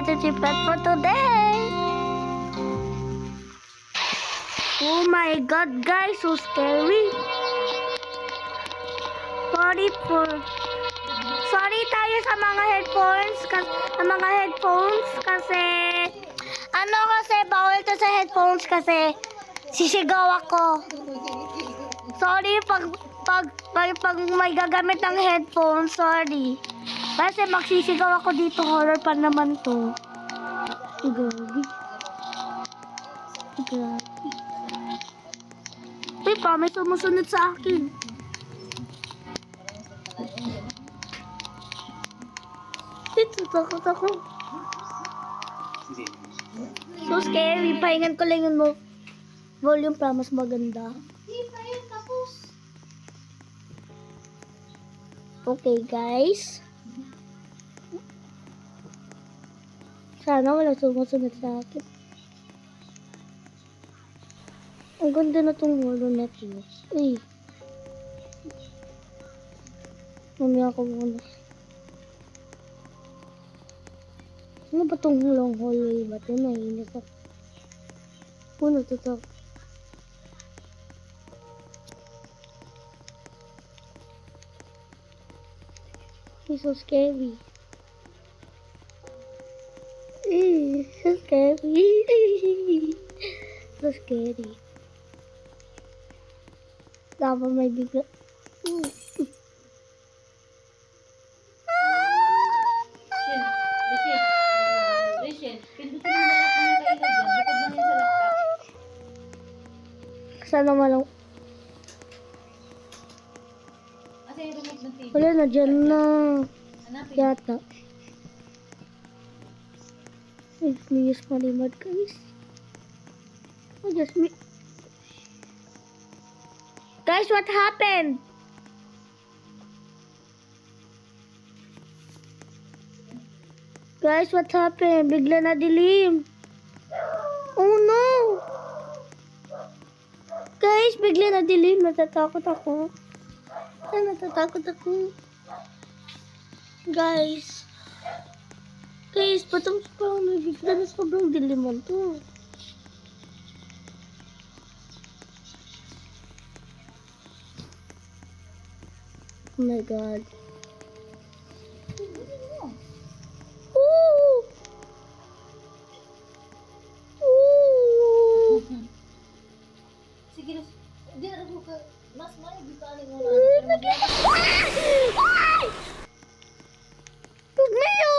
energy pet for today. Oh my god, guys, so scary. Sorry tayo sa mga headphones kasi bawal to sa headphones kasi sisigaw ako. Sorry pag may gagamit ng headphones, sorry. Kasi magsisigaw ako dito, horror pa naman to. Grabe. Uy, pa, may sumusunod sa akin. Ito, takot ako. So scary. Pahingan ko lang yung volume para mas maganda. Okay, guys. Sana wala sumusunod sa akin. Ang ganda na tong wall na ito. Uy. Mamaya ako muna. Ano ba tong long hallway ba ito? Nainip ako. Puno to to. It's so scary. So scary. So scary. Dapat may bigla. Sana malang. Wala na dyan na. Yata. It's me is malimad, guys. Oh, just me. Guys, what happened? Guys, what happened? Bigla na dilim. Oh no! Guys, bigla na dilim. Natatakot ako. Natatakot ako. Guys, patang parang bigla na sobrang diliman to. Oh my god. Ooh! Ooh! Sige, di ako ka mas may bitaling mo na. Ay! Tugmayo!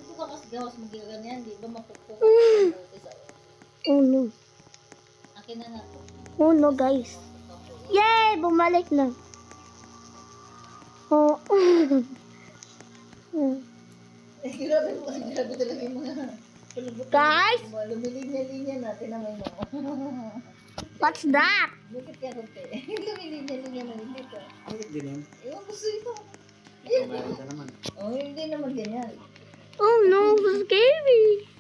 Ito ka mas gawas magiganyan, di ba mapupukot? Oh no. Akin na na to. Oh no, guys. Yay! Bumalik na. Oh. Grabe talaga yung mga Guys! lumilinya-linya natin na may mga. What's that? Bakit kaya konti? Lumilinya-linya na hindi ka. Hindi naman. Ewan ko sa ito. Kumain ka naman. Oh, hindi naman ganyan. Oh no, so scary.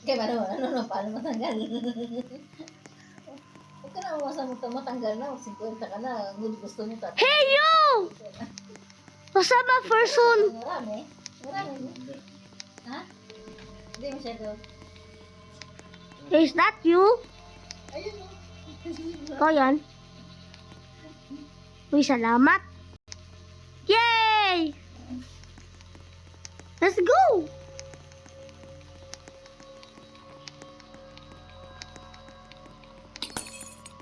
Kaya paano matanggal? Huwag ka na umasa mo matanggal na, 50 ka na, gusto mo tatanggal. Hey, you! Kasama person. Marami. Ha? Hindi masyado. Is that you? Ayun o. Ikaw yan? Uy, salamat. Yay! Let's go!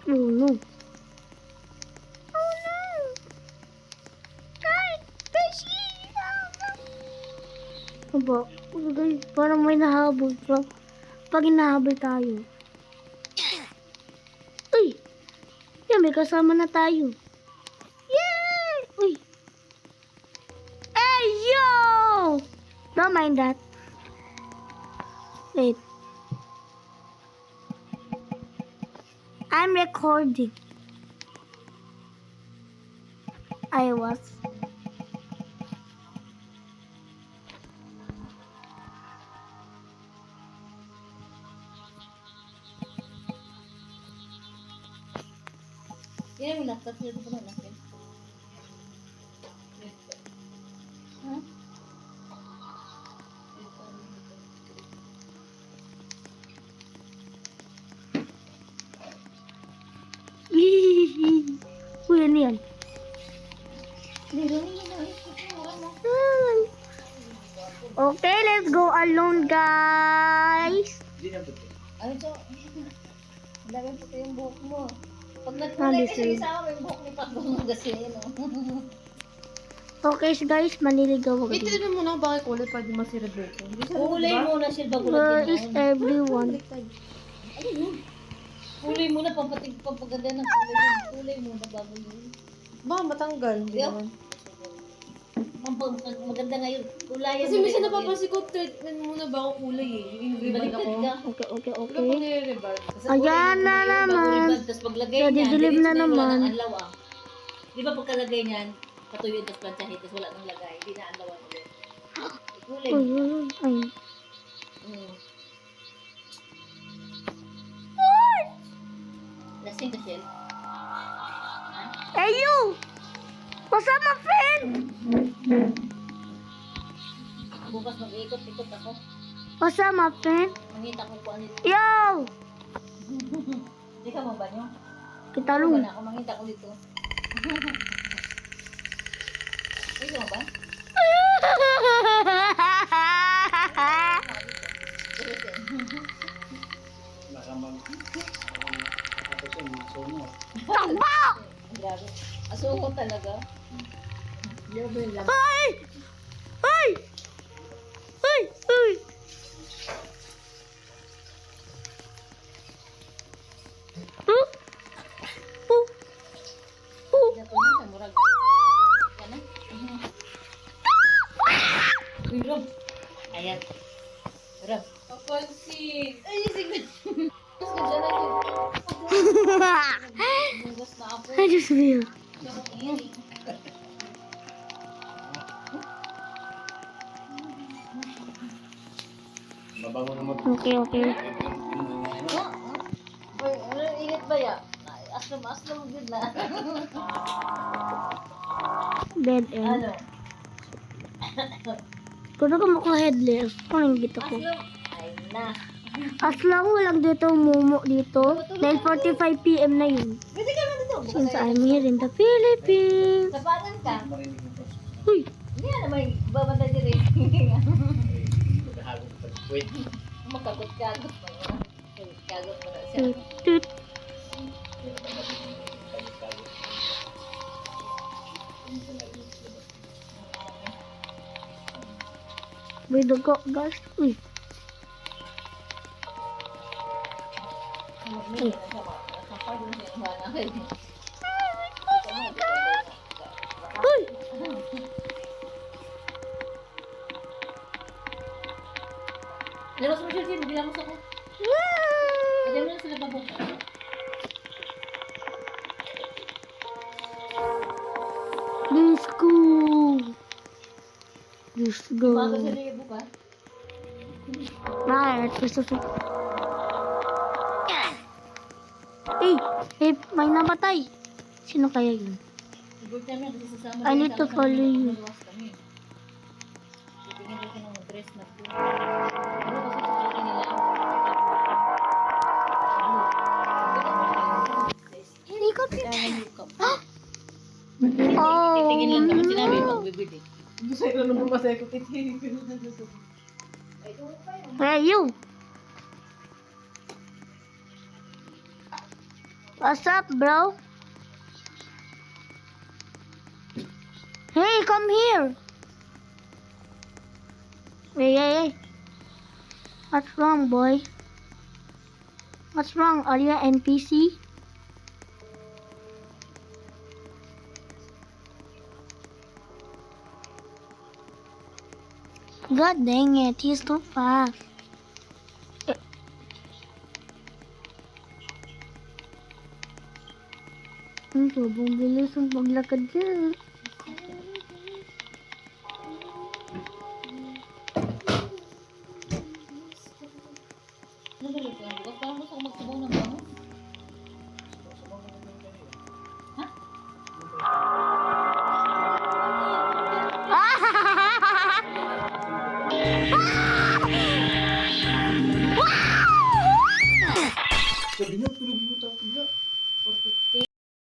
Oh no. Oh no. Guys, fishy! Aba, guys, parang may nahabol pa. Pag hinahabol tayo. Uy! Yan, may kasama na tayo. Yay! Uy! Hey, yo! Don't mind that. Wait. I'm recording. I was. Yan yung laptop nito pa na natin. Sino yan? Okay, let's go alone, guys. Hindi na puti. Ano to? Ang dami puti yung buhok mo. Pag Ah, nagkulay this kasi way. isama mo yung buhok ni Pagong kasi, ano. Okay, guys, maniligaw ako Wait, dito. tignan mo na bakit kulay pwede masira buko. Hindi siya Kulay muna siya bago Where lagyan is mo. everyone? Ano yun? Kulay muna, pampaganda ng kulay yun. Kulay muna bago yun. Ba, matanggal. Hindi Yeah. naman. Maganda ngayon. Kulay Kasi minsan napapansin ko, treatment muna ba ako kulay eh. Yung in-reband ako. Okay, okay, Wala okay. pang nire-reband. Ayan na naman. Tapos paglagay So, niya, didilim na wala naman. nang anlaw ah. Di ba pagkalagay niyan, patuyuin tapos plantsahin, tapos wala nang lagay, hindi na anlawan ulit. Kulay. Oh, yun. Ay. Mm. Lasing ka, Shell. Hey, you! What's up, my friend? Bukas mag-ikot-ikot ako. What's up, my friend? Mangita ko kung ano ito. Yo! Hindi ka mabanyo? Kita Ano lu. ba na ako? Mangita ko dito. Ay, ka ba? Baka tapos yun, sumo. Takbo! Grabe. Asuko talaga. Grabe lang. Ay! Ay! Ay! Ay! Huh? Oh! Oh! Dato na, murag. Yan na. Uy, Rob. Ayan. Rob. Papansin. Ay, sige. Mas ka dyan ako. Bugas na ako. I just feel. Ayan. Babango na mag... Okay, okay. Uy, ano, init ba ya? Aslam good na. Dead end. Ano? Kung ako maka-headless, parang gito ko. Aslam. Ay na. As lang walang dito mumo dito. Dahil 45 PM na yun. Pwede ka na dito. Since I'm here in the Philippines. Sapanan ka. Marinig mo pa. Uy! Hindi na naman babanda diri. Maghahagot pa. Wait. Makagot-kagot mo na. Kagot mo na siya. Tut, tut. May dugo, guys. Uy. Ay. Kapag mo siya ang hanakit. Uy! Labas mo siya, Jim. Bilamos ako. Pwede mo na sila babok. Let's go. Let's go. Bago siya liya buka. Right, gusto ko. Eh, may namatay. Sino kaya yun? Siguro namin kasi sasama I need to follow you. Titingin rin ng dress na blue. Ano kasi sasakin nila? Hindi ko Titingin lang naman sinabi Oh. magbibili. Masaya ko naman masaya ko. Titigil ko na. Hey, you. What's up, bro? Hey, come here. Hey. What's wrong, boy? What's wrong? Are you an NPC? God dang it, he's too fast. Ang sobrang bilis ang paglakad niya. Ano ba ito? Bukas parang gusto ko magsabaw ng bango. Sabi niyo,